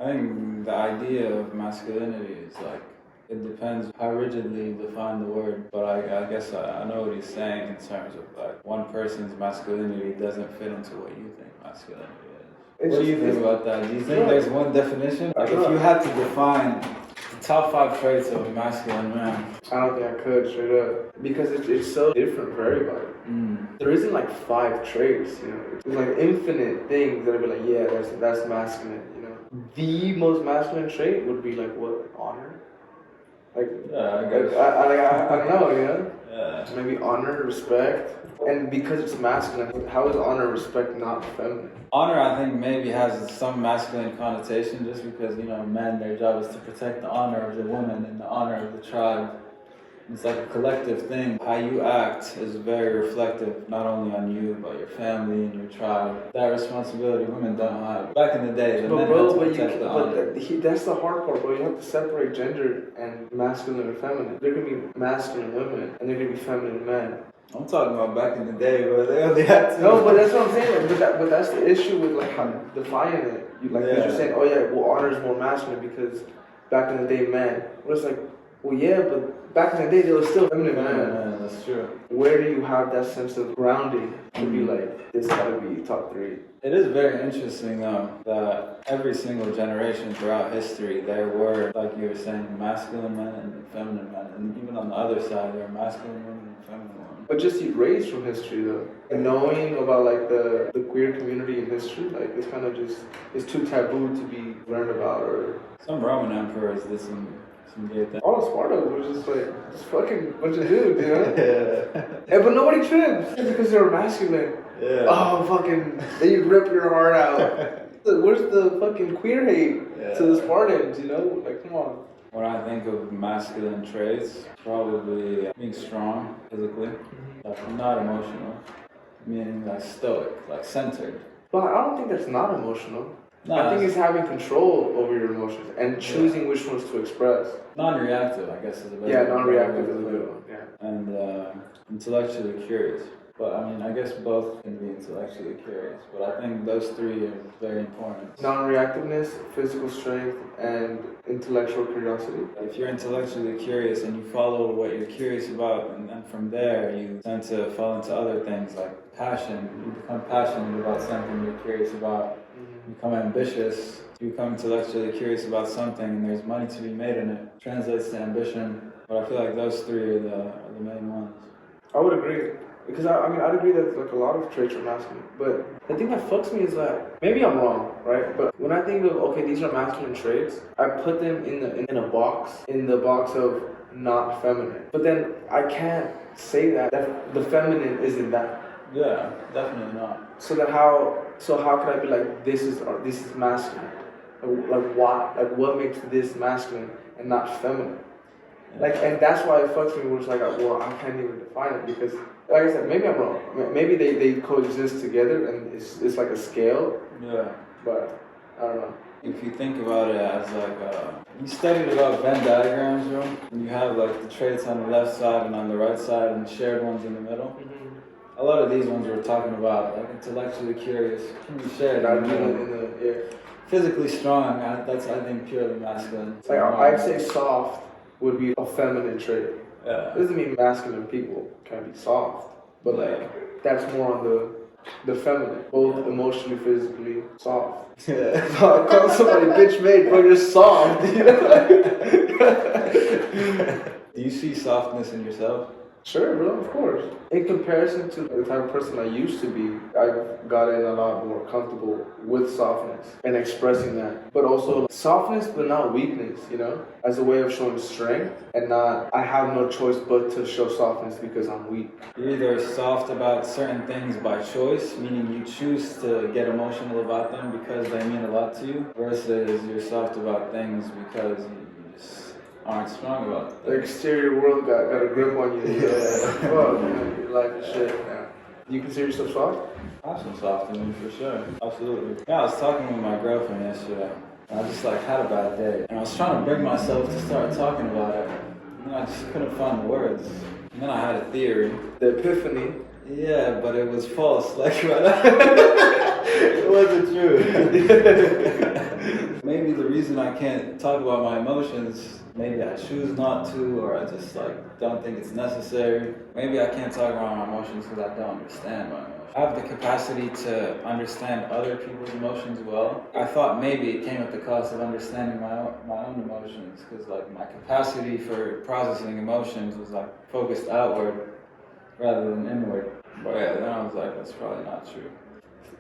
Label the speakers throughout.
Speaker 1: I think the idea of masculinity is like, it depends how rigidly you define the word, but I guess I know what he's saying in terms of like one person's masculinity doesn't fit into what you think masculinity is. What do you think about that? Do you think there's one definition? Like if you had to define the top 5 traits of a masculine man.
Speaker 2: I don't think I could, straight up. Because it's so different for everybody. There isn't like 5 traits, you know. There's like infinite things that would be like, yeah, that's masculine, you know. The most masculine trait would be like what? Like honor? Like,
Speaker 1: yeah, I guess.
Speaker 2: I don't know, you know?
Speaker 1: Yeah.
Speaker 2: Maybe honor, respect. And because it's masculine, how is honor and respect not feminine?
Speaker 1: Honor, I think, maybe has some masculine connotation just because, you know, men, their job is to protect the honor of the woman and the honor of the tribe. It's like a collective thing. How you act is very reflective, not only on you, but your family and your tribe. That responsibility women don't have. Back in the day, the men had to protect the honor.
Speaker 2: That's the hard part, bro. You have to separate gender and masculine and feminine. There can be masculine women, and there can be feminine men.
Speaker 1: I'm talking about back in the day where they only had to.
Speaker 2: No, but that's what I'm saying. But that's the issue with like how defining it. You're saying, oh yeah, well honor is more masculine because back in the day, men. Well, it's like, well yeah, but back in the day, they were still feminine men.
Speaker 1: Yeah, that's true.
Speaker 2: Where do you have that sense of grounding to be like, this gotta be top 3?
Speaker 1: It is very interesting though that every single generation throughout history there were, like you were saying, masculine men and feminine men, and even on the other side there were masculine women and feminine women.
Speaker 2: But just erased from history though. And knowing about like the queer community in history, like it's kind of just, it's too taboo to be learned about. Or
Speaker 1: some Roman emperors did some weird things.
Speaker 2: All of Sparta was just like, this fucking bunch of dudes, you know?
Speaker 1: Yeah.
Speaker 2: But nobody trips because they were masculine.
Speaker 1: Yeah.
Speaker 2: Oh, fucking, they rip your heart out. Where's the fucking queer hate to the Spartans, you know? Like, come on.
Speaker 1: When I think of masculine traits, probably being strong physically, like not emotional, meaning like stoic, like centered.
Speaker 2: But I don't think that's not emotional.
Speaker 1: No,
Speaker 2: I think it's having control over your emotions and choosing which ones to express.
Speaker 1: Non-reactive, I guess, is a better
Speaker 2: Yeah, non-reactive is a good one, yeah.
Speaker 1: And intellectually curious. But I mean, I guess both can be intellectually curious, but I think those 3 are very important.
Speaker 2: Non-reactiveness, physical strength, and intellectual curiosity.
Speaker 1: If you're intellectually curious and you follow what you're curious about, and then from there you tend to fall into other things like passion. You become passionate about something you're curious about. You become ambitious. You become intellectually curious about something and there's money to be made in it. Translates to ambition. But I feel like those 3 are the main ones.
Speaker 2: I would agree. Because I'd agree that like a lot of traits are masculine. But the thing that fucks me is that maybe I'm wrong, right? But when I think of okay, these are masculine traits, I put them in a box, in the box of not feminine. But then I can't say that the feminine isn't that.
Speaker 1: Yeah, definitely not.
Speaker 2: So how could I be like this is masculine? Like why? Like what makes this masculine and not feminine? Yeah. Like, and that's why it fucks me. Where it's like, well, I can't even define it because, like I said, maybe I'm wrong. Maybe they coexist together and it's like a scale.
Speaker 1: Yeah.
Speaker 2: But I don't know.
Speaker 1: If you think about it as like you studied about Venn diagrams, bro, and you have like the traits on the left side and on the right side and shared ones in the middle. A lot of these ones we're talking about, like intellectually curious, can be shared. Physically strong, that's I think purely masculine.
Speaker 2: Like I'd say soft would be a feminine trait.
Speaker 1: Yeah.
Speaker 2: It doesn't mean masculine people can be soft, but like that's more on the feminine, both emotionally, physically soft.
Speaker 1: Yeah.
Speaker 2: So I call somebody bitch made, bro, you're soft. You know?
Speaker 1: Do you see softness in yourself?
Speaker 2: Sure, bro, of course. In comparison to the type of person I used to be, I've gotten a lot more comfortable with softness and expressing that. But also softness, but not weakness, you know? As a way of showing strength and not, I have no choice but to show softness because I'm weak.
Speaker 1: You're either soft about certain things by choice, meaning you choose to get emotional about them because they mean a lot to you, versus you're soft about things because you just aren't strong about it.
Speaker 2: The exterior world got a grip on you. Yeah. Fuck, man, your life is shit. Yeah. Do you consider yourself soft?
Speaker 1: I have some soft in me for sure. Absolutely. Yeah, I was talking with my girlfriend yesterday. And I just like had a bad day. And I was trying to bring myself to start talking about it. And I just couldn't find the words. And then I had a theory.
Speaker 2: The epiphany.
Speaker 1: Yeah, but it was false. Like, it wasn't true. maybe the reason I can't talk about my emotions, maybe I choose not to, or I just like don't think it's necessary. Maybe I can't talk about my emotions because I don't understand my emotions. I have the capacity to understand other people's emotions well. I thought maybe it came at the cost of understanding my own emotions, because like my capacity for processing emotions was like focused outward rather than inward. But yeah, then I was like, that's probably not true.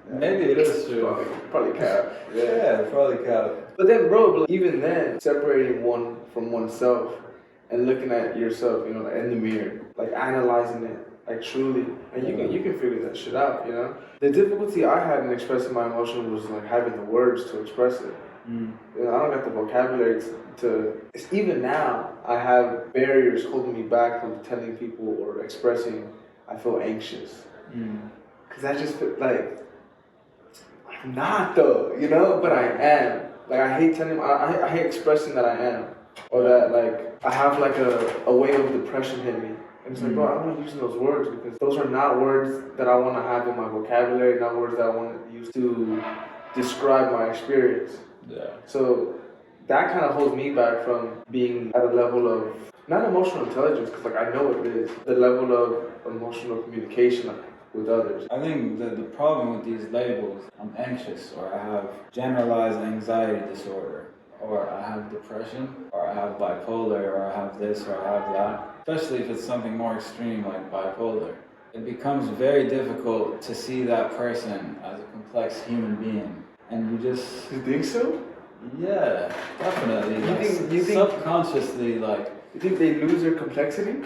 Speaker 1: Maybe it is true.
Speaker 2: Probably cap.
Speaker 1: Yeah, probably cap.
Speaker 2: But then, bro, even then, separating one from oneself and looking at yourself, you know, like in the mirror, like analyzing it, like truly, and you can figure that shit out, you know. The difficulty I had in expressing my emotion was like having the words to express it. You know, I don't got the vocabulary to. Even now, I have barriers holding me back from telling people or expressing I feel anxious. Cause I just feel like I'm not though, you know, but I am. Like I hate telling, I hate expressing that I am, or that like I have like a wave of depression hit me. And it's like, bro, I'm not using those words because those are not words that I want to have in my vocabulary, not words that I want to use to describe my experience.
Speaker 1: Yeah.
Speaker 2: So that kind of holds me back from being at a level of, not emotional intelligence, because like I know it is, the level of emotional communication with others.
Speaker 1: I think that the problem with these labels, I'm anxious, or I have generalized anxiety disorder, or I have depression, or I have bipolar, or I have this, or I have that. Especially if it's something more extreme like bipolar. It becomes very difficult to see that person as a complex human being. And you just...
Speaker 2: You think so?
Speaker 1: Yeah, definitely.
Speaker 2: You think
Speaker 1: subconsciously, like...
Speaker 2: You think they lose their complexity?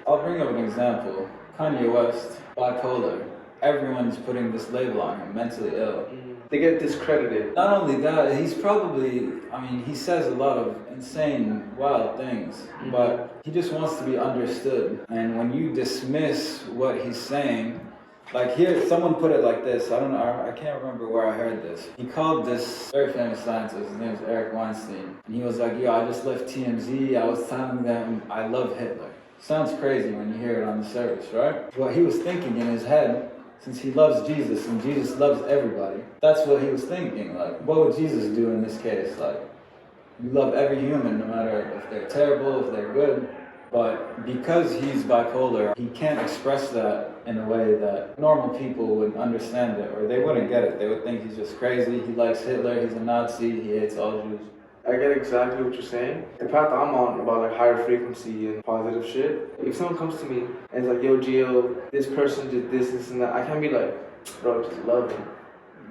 Speaker 1: I'll bring up an example. Kanye West, bipolar. Everyone's putting this label on him, mentally ill.
Speaker 2: They get discredited.
Speaker 1: Not only that, he's probably, he says a lot of insane, wild things, but he just wants to be understood. And when you dismiss what he's saying, like here, someone put it like this, I don't know, I can't remember where I heard this. He called this very famous scientist, his name is Eric Weinstein, and he was like, yo, I just left TMZ, I was telling them I love Hitler. Sounds crazy when you hear it on the surface, right? What he was thinking in his head, since he loves Jesus and Jesus loves everybody, that's what he was thinking. Like, what would Jesus do in this case? Like, you love every human, no matter if they're terrible, if they're good. But because he's bipolar, he can't express that in a way that normal people would understand it, or they wouldn't get it. They would think he's just crazy, he likes Hitler, he's a Nazi, he hates all Jews.
Speaker 2: I get exactly what you're saying. The path I'm on about like higher frequency and positive shit. If someone comes to me and is like, yo, Gio, this person did this and that, I can't be like, bro, just love him.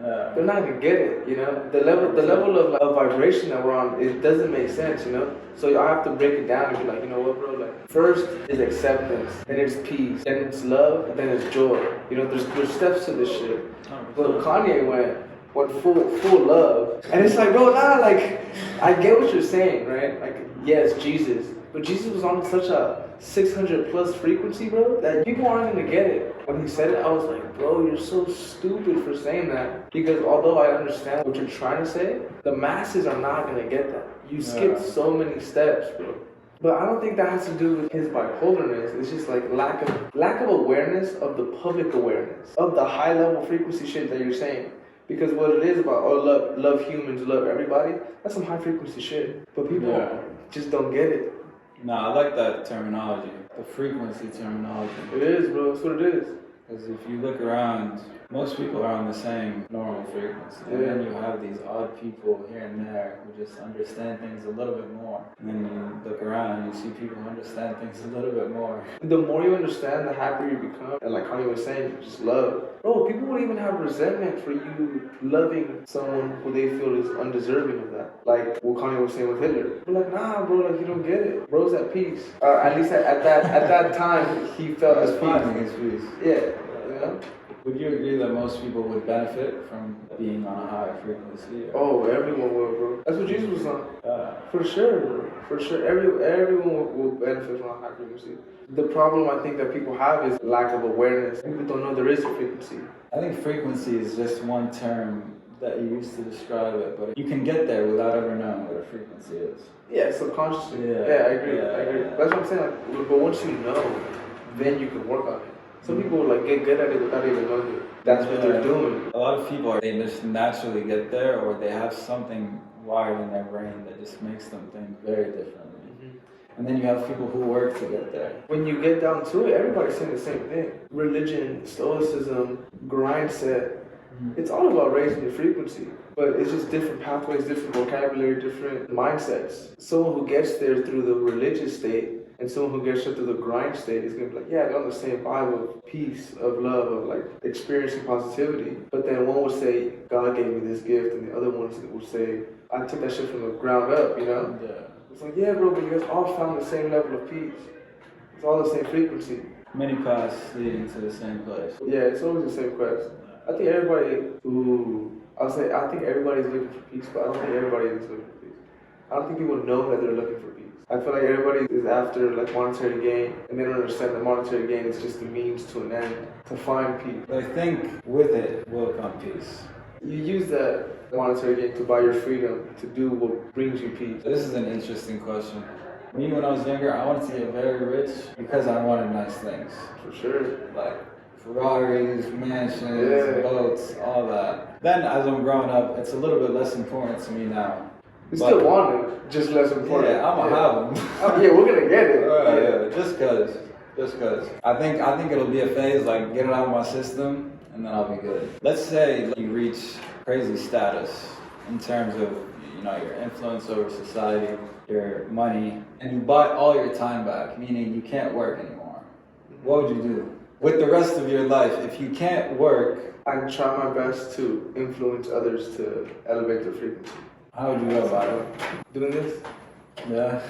Speaker 2: They're not gonna get it, you know. The level of vibration that we're on, it doesn't make sense, you know. So I have to break it down and be like, you know what, bro? Like, first is acceptance, then it's peace, then it's love, and then it's joy. You know, there's steps to this shit. But Kanye went full love, and it's like, bro, nah, like, I get what you're saying, right? Like, yes, Jesus, but Jesus was on such a 600 plus frequency, bro, that people aren't gonna get it. When he said it, I was like, bro, you're so stupid for saying that. Because although I understand what you're trying to say, the masses are not gonna get that. You skipped so many steps, bro. But I don't think that has to do with his bipolarness. It's just like lack of awareness of the public awareness of the high level frequency shit that you're saying. Because what it is about, oh, love humans, love everybody, that's some high frequency shit. But people just don't get it.
Speaker 1: Nah, I like that terminology, the frequency terminology.
Speaker 2: It is, bro. That's what it is.
Speaker 1: Because if you look around, most people are on the same normal frequency. And then you have these odd people here and there who just understand things a little bit more. And then you look around and you see people who understand things a little bit more.
Speaker 2: The more you understand, the happier you become. And like Kanye was saying, just love. Bro, people would even have resentment for you loving someone who they feel is undeserving of that. Like what Kanye was saying with Hitler. But like, nah, bro, like you don't get it. Bro's at peace. At least at that time, he felt his
Speaker 1: finding his peace.
Speaker 2: Yeah, you know?
Speaker 1: Would you agree that most people would benefit from being on a higher frequency?
Speaker 2: Oh, everyone will, bro. That's what Jesus was on. For sure, bro. For sure. Everyone will benefit from a high frequency. The problem I think that people have is lack of awareness. People don't know there is a frequency.
Speaker 1: I think frequency is just one term that you use to describe it, but you can get there without ever knowing what a frequency is.
Speaker 2: Yeah, subconsciously. Yeah, I agree. That's what I'm saying. Like, but once you know, then you can work on it. Some people like get good at it without even knowing it. That's what they're doing.
Speaker 1: A lot of people, they just naturally get there, or they have something wired in their brain that just makes them think very differently. And then you have people who work to get there.
Speaker 2: When you get down to it, everybody's saying the same thing. Religion, stoicism, grind set. It's all about raising your frequency. But it's just different pathways, different vocabulary, different mindsets. Someone who gets there through the religious state and someone who gets there through the grind state is going to be like, yeah, they're on the same vibe of peace, of love, of like experiencing positivity. But then one would say, God gave me this gift, and the other one would say, I took that shit from the ground up, you know?
Speaker 1: Yeah.
Speaker 2: It's like, yeah, bro, but you guys all found the same level of peace. It's all the same frequency.
Speaker 1: Many paths leading to the same place.
Speaker 2: Yeah, it's always the same quest. I think everybody I think everybody's looking for peace, but I don't think everybody is looking for peace. I don't think people know that they're looking for peace. I feel like everybody is after like monetary gain, and they don't understand that monetary gain is just a means to an end to find peace.
Speaker 1: I think with it will come peace.
Speaker 2: You use that monetary gain to buy your freedom, to do what brings you peace.
Speaker 1: This is an interesting question. Me, when I was younger, I wanted to get very rich because I wanted nice things.
Speaker 2: For sure.
Speaker 1: Like Ferraris, mansions, boats, all that. Then as I'm growing up, it's a little bit less important to me now.
Speaker 2: You still want it, just less important.
Speaker 1: Yeah, I'm gonna have them.
Speaker 2: Yeah, we're gonna get it.
Speaker 1: Yeah, just cause. I think it'll be a phase, like get it out of my system, and then I'll be good. Let's say you reach crazy status in terms of, you know, your influence over society, your money, and you buy all your time back, meaning you can't work anymore. What would you do with the rest of your life if you can't work?
Speaker 2: I try my best to influence others to elevate their frequency.
Speaker 1: How would you go about it?
Speaker 2: Doing this?
Speaker 1: Yeah.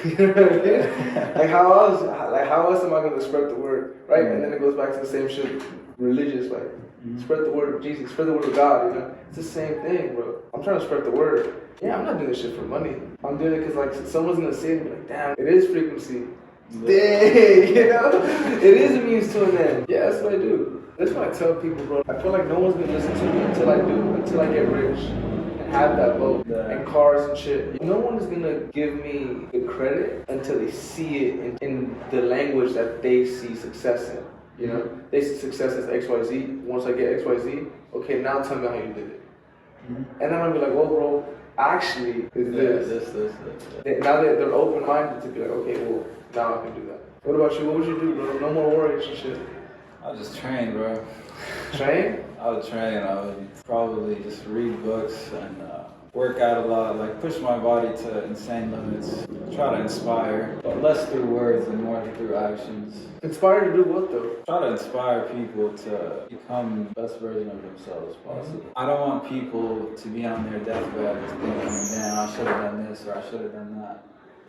Speaker 2: You know what I mean? Like how else am I gonna spread the word? Right? And then it goes back to the same shit, religious, like spread the word of Jesus, spread the word of God, you know? It's the same thing, bro. I'm trying to spread the word. Yeah, I'm not doing this shit for money. I'm doing it because like someone's gonna see it and be like, damn, it is frequency. Dang, you know? It is a means to an end. Yeah, that's what I do. That's what I tell people, bro. I feel like no one's gonna listen to me until I get rich. Have that boat and cars and shit. No one is gonna give me the credit until they see it in the language that they see success in. You know, they see success as XYZ. Once I get XYZ, okay, now tell me how you did it. And then I'm gonna be like, well, bro, actually, it's this. Now they're open-minded to be like, okay, well, now I can do that. What about you? What would you do, bro? No more worries and shit.
Speaker 1: I'll just train, bro.
Speaker 2: Train?
Speaker 1: I would train. I would probably just read books and work out a lot, like push my body to insane limits. Try to inspire, but less through words and more through actions.
Speaker 2: Inspire to do what though?
Speaker 1: Try to inspire people to become the best version of themselves possible. I don't want people to be on their deathbed thinking, man, I should have done this or I should have done that.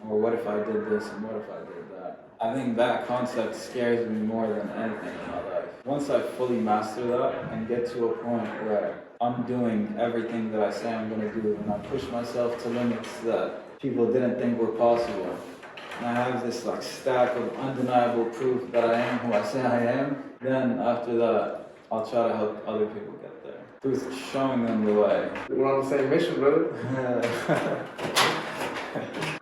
Speaker 1: Or what if I did this and what if I did that? I think that concept scares me more than anything in my life. Once I fully master that and get to a point where I'm doing everything that I say I'm going to do and I push myself to limits that people didn't think were possible, and I have this like stack of undeniable proof that I am who I say I am, then after that, I'll try to help other people get there through showing them the way.
Speaker 2: We're on the same mission, brother.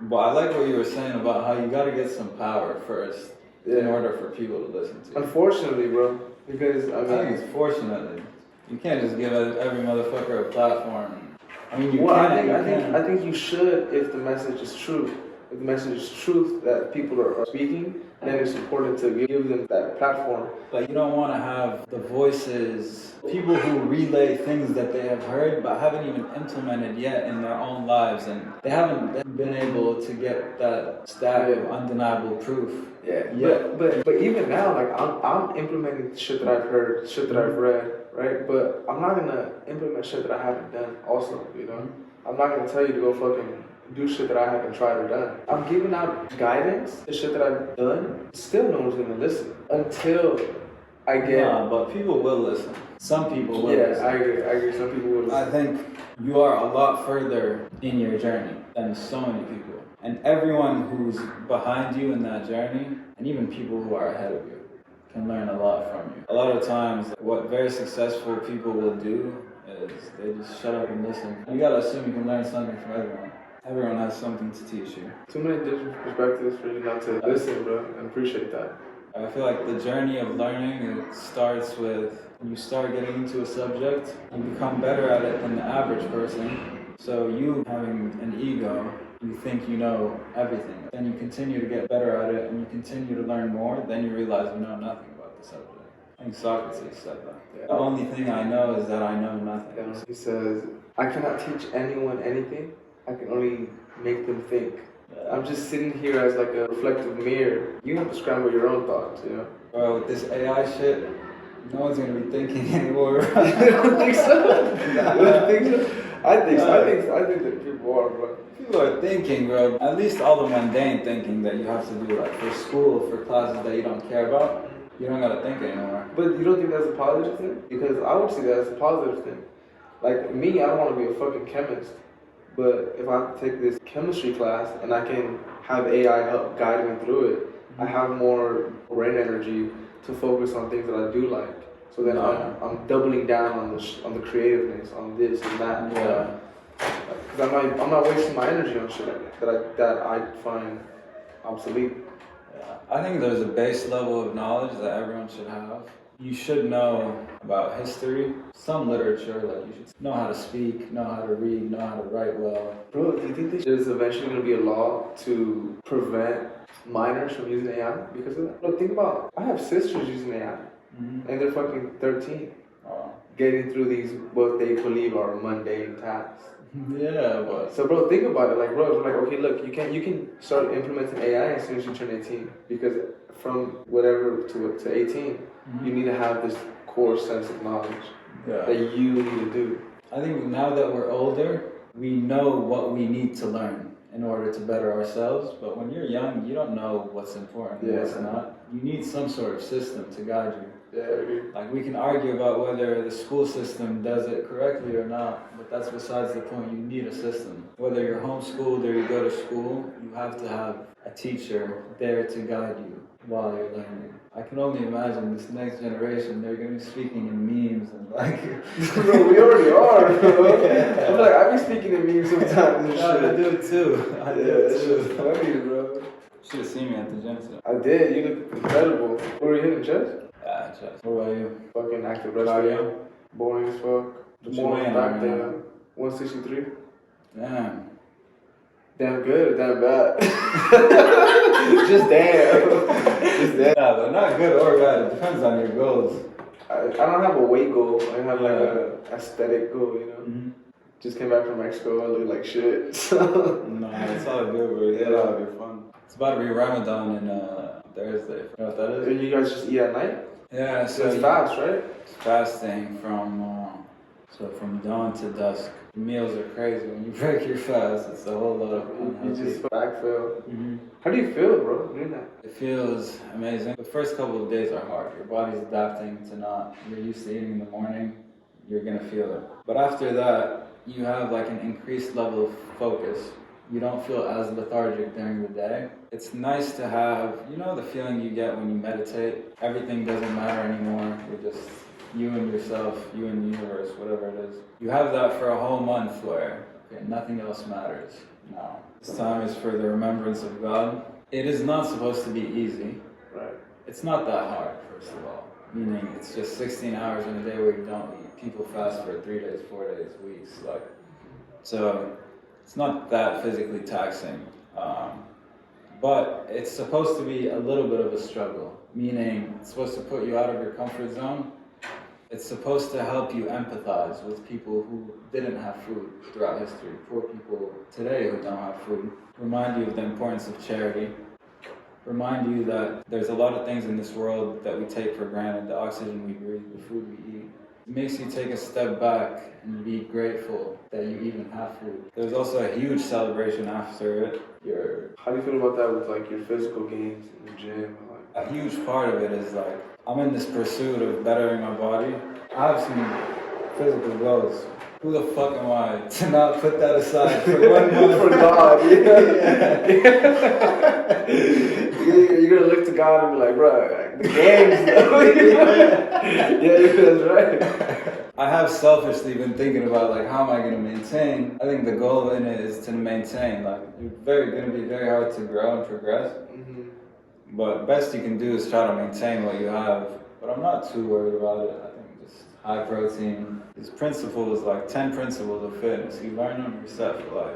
Speaker 1: But I like what you were saying about how you got to get some power first in order for people to listen to you.
Speaker 2: Unfortunately, bro, because
Speaker 1: I think it's fortunately. You can't just give every motherfucker a platform. I mean, you can.
Speaker 2: I think you should if the message is true. If the message is truth that people are speaking, then it's important to give them that platform.
Speaker 1: Like, you don't want to have the voices, people who relay things that they have heard but haven't even implemented yet in their own lives, and they haven't been able to get that stack of undeniable proof.
Speaker 2: Yeah. But even now, like I'm implementing shit that I've heard, shit that I've read, right? But I'm not gonna implement shit that I haven't done. Also, you know, I'm not gonna tell you to go fucking do shit that I haven't tried or done. I'm giving out guidance, the shit that I've done. Still, no one's gonna listen until I get.
Speaker 1: Nah, but people will listen. Some people will listen.
Speaker 2: I agree. Some people will listen.
Speaker 1: I think you are a lot further in your journey than so many people. And everyone who's behind you in that journey, and even people who are ahead of you, can learn a lot from you. A lot of times, what very successful people will do is they just shut up and listen. You gotta assume you can learn something from everyone. Everyone has something to teach you.
Speaker 2: Too many different perspectives for you not to listen, bro, and appreciate that.
Speaker 1: I feel like the journey of learning, it starts with when you start getting into a subject, you become better at it than the average person. So you having an ego, you think you know everything. Then you continue to get better at it and you continue to learn more, then you realize you know nothing about the subject. I think Socrates said that.
Speaker 2: Yeah.
Speaker 1: The only thing I know is that I know nothing.
Speaker 2: Yeah. He says, I cannot teach anyone anything. I can only make them think. I'm just sitting here as like a reflective mirror. You have to scramble your own thoughts, you know?
Speaker 1: Bro, with this AI shit, no one's gonna be thinking anymore.
Speaker 2: You don't think so? You don't think so? I think so. I think that people are, bro.
Speaker 1: People are thinking, bro. At least all the mundane thinking that you have to do, like for school, for classes that you don't care about, you don't gotta think anymore.
Speaker 2: But you don't think that's a positive thing? Because I would see that as a positive thing. Like me, I don't want to be a fucking chemist. But if I take this chemistry class and I can have AI help guide me through it, I have more brain energy to focus on things that I do like. So then I'm doubling down on the creativeness, on this and that.
Speaker 1: Yeah.
Speaker 2: Because I'm not wasting my energy on shit that I find obsolete.
Speaker 1: Yeah. I think there's a base level of knowledge that everyone should have. You should know about history, some literature, like you should know how to speak, know how to read, know how to write well.
Speaker 2: Bro, do you think there's eventually going to be a law to prevent minors from using AI because of that? Bro, think about, I have sisters using AI, and they're fucking 13, getting through these, what they believe are mundane tasks.
Speaker 1: Yeah, but...
Speaker 2: So, bro, think about it. Like, bro, it's like, okay, look, you can start implementing AI as soon as you turn 18, because from whatever to 18, you need to have this core sense of knowledge that you need to do.
Speaker 1: I think now that we're older, we know what we need to learn in order to better ourselves. But when you're young, you don't know what's important and what's not. You need some sort of system to guide you.
Speaker 2: Yeah, I agree.
Speaker 1: Like, we can argue about whether the school system does it correctly or not, but that's besides the point. You need a system. Whether you're homeschooled or you go to school, you have to have a teacher there to guide you while you're learning. I can only imagine this next generation, they're going to be speaking in memes and like...
Speaker 2: Bro, we already are, bro. I'm like, I be speaking in memes sometimes.
Speaker 1: I do it too. I do it too.
Speaker 2: It's funny, bro.
Speaker 1: Should have seen me at the gym today.
Speaker 2: I did. You look incredible. What were you hitting, chest?
Speaker 1: Yeah, chest. What about you?
Speaker 2: Fucking active wrestling. Boring as fuck.
Speaker 1: What you weighing
Speaker 2: back
Speaker 1: right now?
Speaker 2: there. 163.
Speaker 1: Damn.
Speaker 2: Damn good or damn bad? Just damn. Just damn.
Speaker 1: Yeah, but not good or bad. It depends on your goals.
Speaker 2: I don't have a weight goal. I have like a aesthetic goal, you know? Just came back from Mexico. I look like shit.
Speaker 1: No, it's all good, bro. Yeah, that'll be fun. It's about to be Ramadan in Thursday. You know what that is?
Speaker 2: And you guys just eat at night?
Speaker 1: Yeah, so
Speaker 2: it's fast, right?
Speaker 1: It's fasting from dawn to dusk. The meals are crazy. When you break your fast, it's a whole lot of unhealthy.
Speaker 2: You just backfill. How do you feel, bro, doing that?
Speaker 1: It feels amazing. The first couple of days are hard. Your body's adapting to not, you're used to eating in the morning, you're gonna feel it. But after that, you have like an increased level of focus. You don't feel as lethargic during the day. It's nice to have, you know the feeling you get when you meditate? Everything doesn't matter anymore. You're just you and yourself, you and the universe, whatever it is. You have that for a whole month where nothing else matters. No. This time is for the remembrance of God. It is not supposed to be easy.
Speaker 2: Right.
Speaker 1: It's not that hard, first of all. Meaning it's just 16 hours in a day where you don't eat. People fast for 3 days, 4 days, weeks. So it's not that physically taxing. But it's supposed to be a little bit of a struggle. Meaning it's supposed to put you out of your comfort zone. It's supposed to help you empathize with people who didn't have food throughout history, poor people today who don't have food. Remind you of the importance of charity. Remind you that there's a lot of things in this world that we take for granted, the oxygen we breathe, the food we eat. It makes you take a step back and be grateful that you even have food. There's also a huge celebration after it.
Speaker 2: How do you feel about that with like your physical gains in the gym?
Speaker 1: A huge part of it is like, I'm in this pursuit of bettering my body. I have some physical goals. Who the fuck am I to not put that aside for 1 month?
Speaker 2: For God, You're gonna look to God and be like, bro, the games, though. Yeah, that's right.
Speaker 1: I have selfishly been thinking about like, how am I gonna maintain? I think the goal in it is to maintain. Like, it's gonna be very hard to grow and progress. But best you can do is try to maintain what you have. But I'm not too worried about it. I think just high protein. His principles, like 10 principles of fitness. You learn them, you're set for life.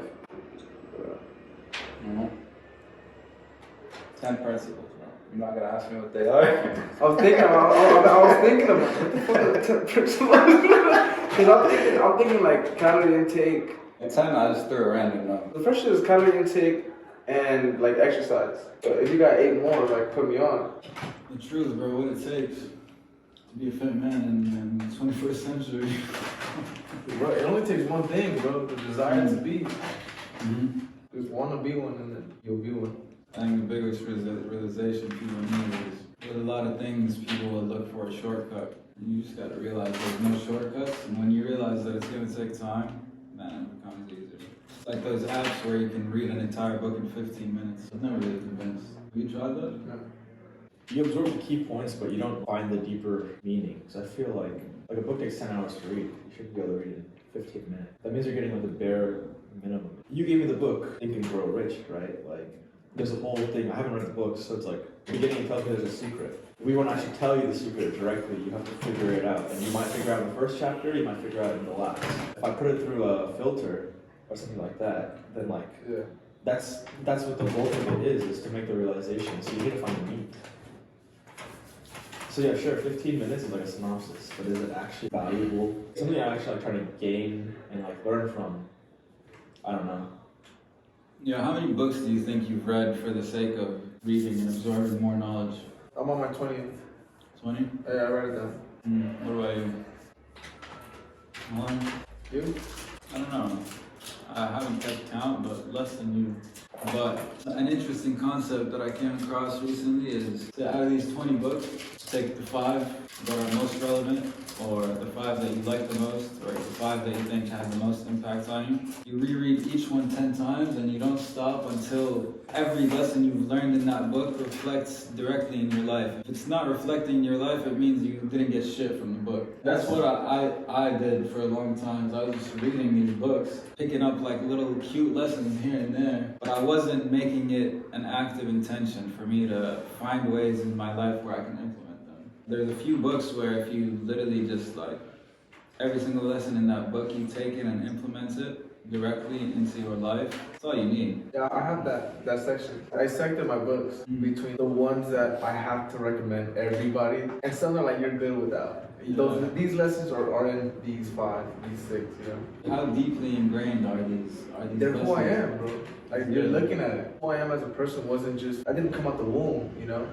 Speaker 1: You know? 10 principles, bro. You're not gonna ask me what they are?
Speaker 2: I was thinking about what the fuck are the 10 principles? Because I'm thinking like calorie intake.
Speaker 1: At 10, I just threw a random number.
Speaker 2: The first shit is calorie intake and like exercise. But if you got 8 more, like put me on.
Speaker 1: The truth, bro, what it takes to be a fit man in the 21st century.
Speaker 2: Bro, it only takes one thing, bro. The desire to be.
Speaker 1: Mm-hmm.
Speaker 2: Just want to be one and then you'll be one.
Speaker 1: I think the biggest realization people need is with a lot of things people will look for a shortcut. You just gotta realize there's no shortcuts, and when you realize that it's gonna take time, man, it becomes easier. It's like those apps where you can read an entire book in 15 minutes. I'm never really convinced. Have you tried that?
Speaker 2: No.
Speaker 3: You absorb the key points, but you don't find the deeper meaning. Because I feel like a book takes 10 hours to read. You should be able to read it in 15 minutes. That means you're getting like the bare minimum. You gave me the book, Think and Grow Rich, right? Like, there's a whole thing. I haven't read the book, so it's like, beginning it tells me there's a secret. We won't actually tell you the secret directly. You have to figure it out. And you might figure out in the first chapter, you might figure out in the last. If I put it through a filter or something like that, then like,
Speaker 2: Yeah.
Speaker 3: that's what the bulk of it is to make the realization. So you need to find the meat. So yeah, sure, 15 minutes is like a synopsis, but is it actually valuable? Something I actually like try to gain and like learn from. I don't know.
Speaker 1: Yeah, how many books do you think you've read for the sake of reading and absorbing more knowledge?
Speaker 2: I'm on my 20th.
Speaker 1: 20?
Speaker 2: Yeah, I write it down.
Speaker 1: What about you? One?
Speaker 2: You?
Speaker 1: I don't know. I haven't kept count, but less than you. But an interesting concept that I came across recently is that out of these 20 books, take the 5 that are most relevant, or the 5 that you like the most, or the 5 that you think have the most impact on you. You reread each one 10 times, and you don't stop until every lesson you've learned in that book reflects directly in your life. If it's not reflecting in your life, it means you didn't get shit from the book. That's what I did for a long time. I was just reading these books, picking up like little cute lessons here and there, but I wasn't making it an active intention for me to find ways in my life where I can implement them. There's a few books where if you literally just like every single lesson in that book, you take it and implement it directly into your life, that's all you need.
Speaker 2: Yeah, I have that section. I dissected my books between the ones that I have to recommend everybody and some that like you're good without. These lessons are in these 5, these 6, you know.
Speaker 1: How deeply ingrained are these
Speaker 2: They're
Speaker 1: lessons?
Speaker 2: who I am, bro. Like you're looking at it. Who I am as a person wasn't just I didn't come out the womb, you know.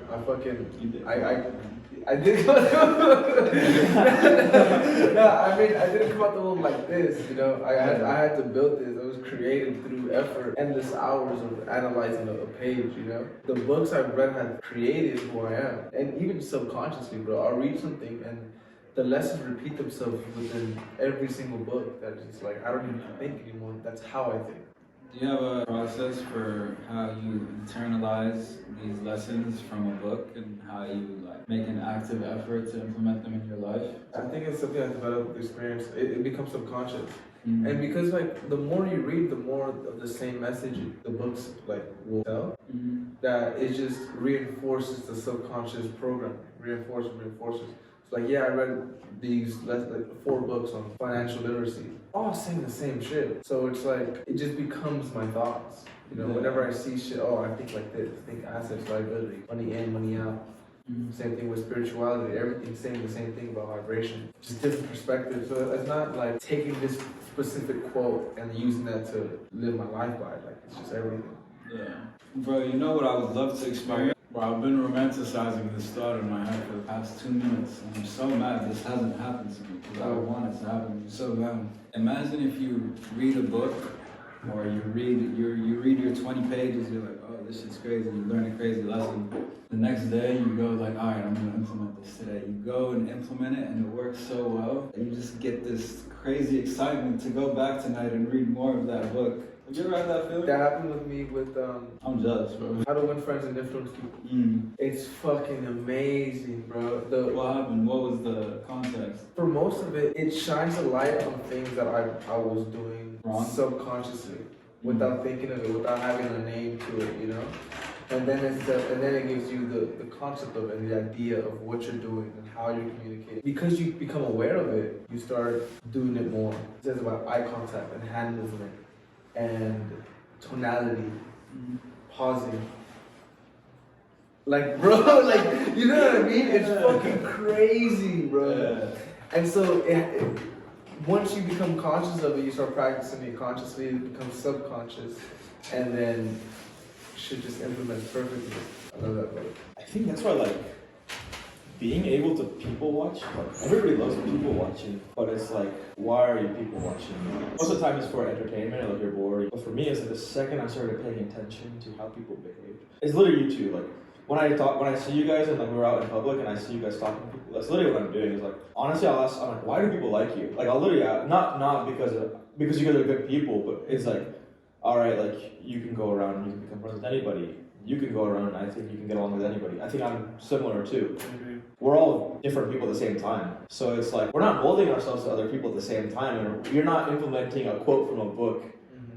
Speaker 1: You did.
Speaker 2: I did come out the womb. No, I mean I didn't come out the womb like this, you know. I had to build this. It was created through effort, endless hours of analyzing a page, you know. The books I've read have created who I am. And even subconsciously, bro, I'll read something and the lessons repeat themselves within every single book. That it's like I don't even think anymore. That's how I think.
Speaker 1: Do you have a process for how you internalize these lessons from a book and how you like make an active effort to implement them in your life?
Speaker 2: I think it's something I developed with experience. It becomes subconscious.
Speaker 1: Mm-hmm.
Speaker 2: And because like the more you read, the more of the same message the books like will tell.
Speaker 1: Mm-hmm.
Speaker 2: That it just reinforces the subconscious program. Reinforces. It's like yeah, I read these like 4 books on financial literacy, all saying the same shit. So it's like it just becomes my thoughts. You know, whenever I see shit, oh, I think like this. I think assets, liability, money in, money out.
Speaker 1: Mm-hmm.
Speaker 2: Same thing with spirituality. Everything's saying the same thing about vibration. Just different perspectives. So it's not like taking this specific quote and using that to live my life by. Like it's just everything.
Speaker 1: Yeah. Bro, you know what I would love to experience? Bro, I've been romanticizing this thought in my head for the past 2 minutes, and I'm so mad this hasn't happened to me, because I want it to happen so bad. Imagine if you read a book, or you read your 20 pages, you're like, oh, this shit's crazy, you learn a crazy lesson. The next day, you go like, all right, I'm gonna implement this today. You go and implement it, and it works so well, that you just get this crazy excitement to go back tonight and read more of that book. Have you ever had that feeling?
Speaker 2: That happened with me with
Speaker 1: I'm jealous, bro.
Speaker 2: How to Win Friends and Influence People. It's fucking amazing, bro.
Speaker 1: What happened? What was the context?
Speaker 2: For most of it, it shines a light on things that I was doing
Speaker 1: wrong
Speaker 2: subconsciously, without thinking of it, without having a name to it, you know? And then it gives you the concept of it and the idea of what you're doing and how you're communicating. Because you become aware of it, you start doing it more. It says about eye contact and hand movement and tonality, pausing. Like, bro, like, you know what I mean? It's fucking crazy, bro.
Speaker 3: Yeah.
Speaker 2: And so once you become conscious of it, you start practicing it consciously, it becomes subconscious, and then shit just implements perfectly. I love that, bro.
Speaker 3: I think that's why, like, being able to people watch, like, everybody loves people watching, but it's like, why are you people watching? Most of the time it's for entertainment, or like you're bored. But for me, it's like the second I started paying attention to how people behave. It's literally you two, like, when I see you guys and like we're out in public and I see you guys talking to people, that's literally what I'm doing. Is like, honestly, I'm like, why do people like you? Like, I'll literally, not because you guys are good people, but it's like, all right, like, you can go around and you can become friends with anybody. You can go around and I think you can get along with anybody. I think I'm similar too. We're all different people at the same time. So it's like, we're not molding ourselves to other people at the same time. And you're not implementing a quote from a book,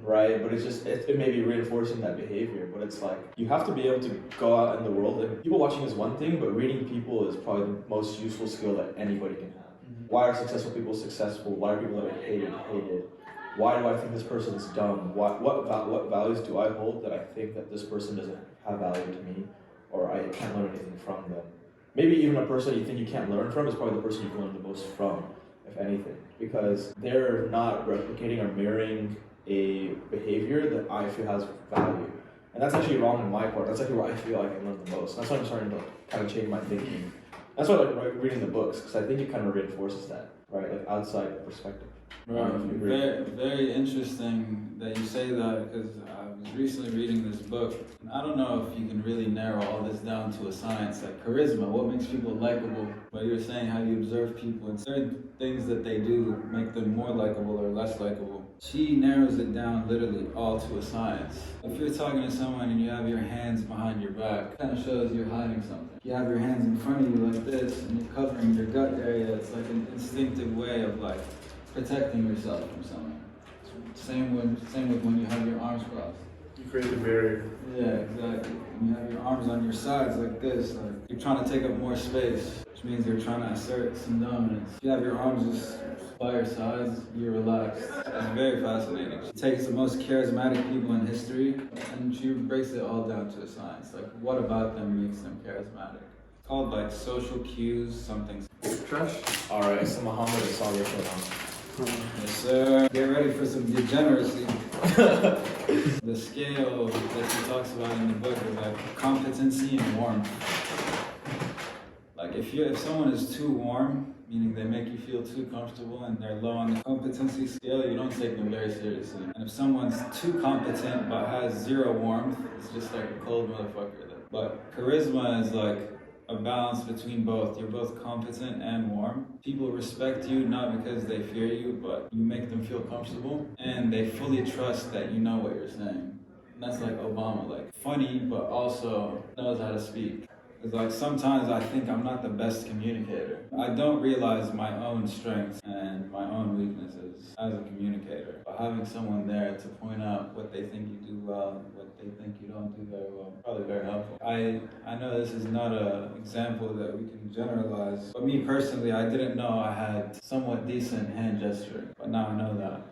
Speaker 3: right? But it's just, it may be reinforcing that behavior. But it's like, you have to be able to go out in the world. And people watching is one thing, but reading people is probably the most useful skill that anybody can have. Why are successful people successful? Why are people that are hated? Why do I think this person is dumb? What values do I hold that I think that this person doesn't have value to me, or I can't learn anything from them? Maybe even a person you think you can't learn from is probably the person you can learn the most from, if anything, because they're not replicating or mirroring a behavior that I feel has value. And that's actually wrong on my part. That's actually where I feel I can learn the most. That's why I'm starting to kind of change my thinking. That's why I like reading the books, because I think it kind of reinforces that, right? Like, outside perspective.
Speaker 1: Right. Very, very interesting that you say that, because I was recently reading this book. I don't know if you can really narrow all this down to a science, like charisma, what makes people likable. But you're saying how you observe people and certain things that they do make them more likable or less likable. She narrows it down literally all to a science. If you're talking to someone and you have your hands behind your back, it kind of shows you're hiding something. If you have your hands in front of you like this and you're covering your gut area, it's like an instinctive way of like protecting yourself from someone. Same with when you have your arms crossed.
Speaker 2: You create a barrier.
Speaker 1: Yeah, exactly. When you have your arms on your sides like this, like you're trying to take up more space, which means you're trying to assert some dominance. If you have your arms just by your sides, you're relaxed. It's very fascinating. She takes the most charismatic people in history and she breaks it all down to a science. Like, what about them makes them charismatic? It's called like social cues, something.
Speaker 2: Trash.
Speaker 3: Alright, so Mohammed is Sagar show now.
Speaker 1: Yes, sir. Get ready for some degeneracy. The scale that she talks about in the book is like competency and warmth. Like if someone is too warm, meaning they make you feel too comfortable and they're low on the competency scale, you don't take them very seriously. And if someone's too competent but has zero warmth, it's just like a cold motherfucker. But charisma is like a balance between both. You're both competent and warm. People respect you not because they fear you, but you make them feel comfortable and they fully trust that you know what you're saying. And that's like Obama, like funny but also knows how to speak. It's like sometimes I think I'm not the best communicator. I don't realize my own strengths and my own weaknesses as a communicator. But having someone there to point out what they think you do well and what they think you don't do very well, probably very helpful. I know this is not an example that we can generalize, but me personally, I didn't know I had somewhat decent hand gesturing, but now I know that.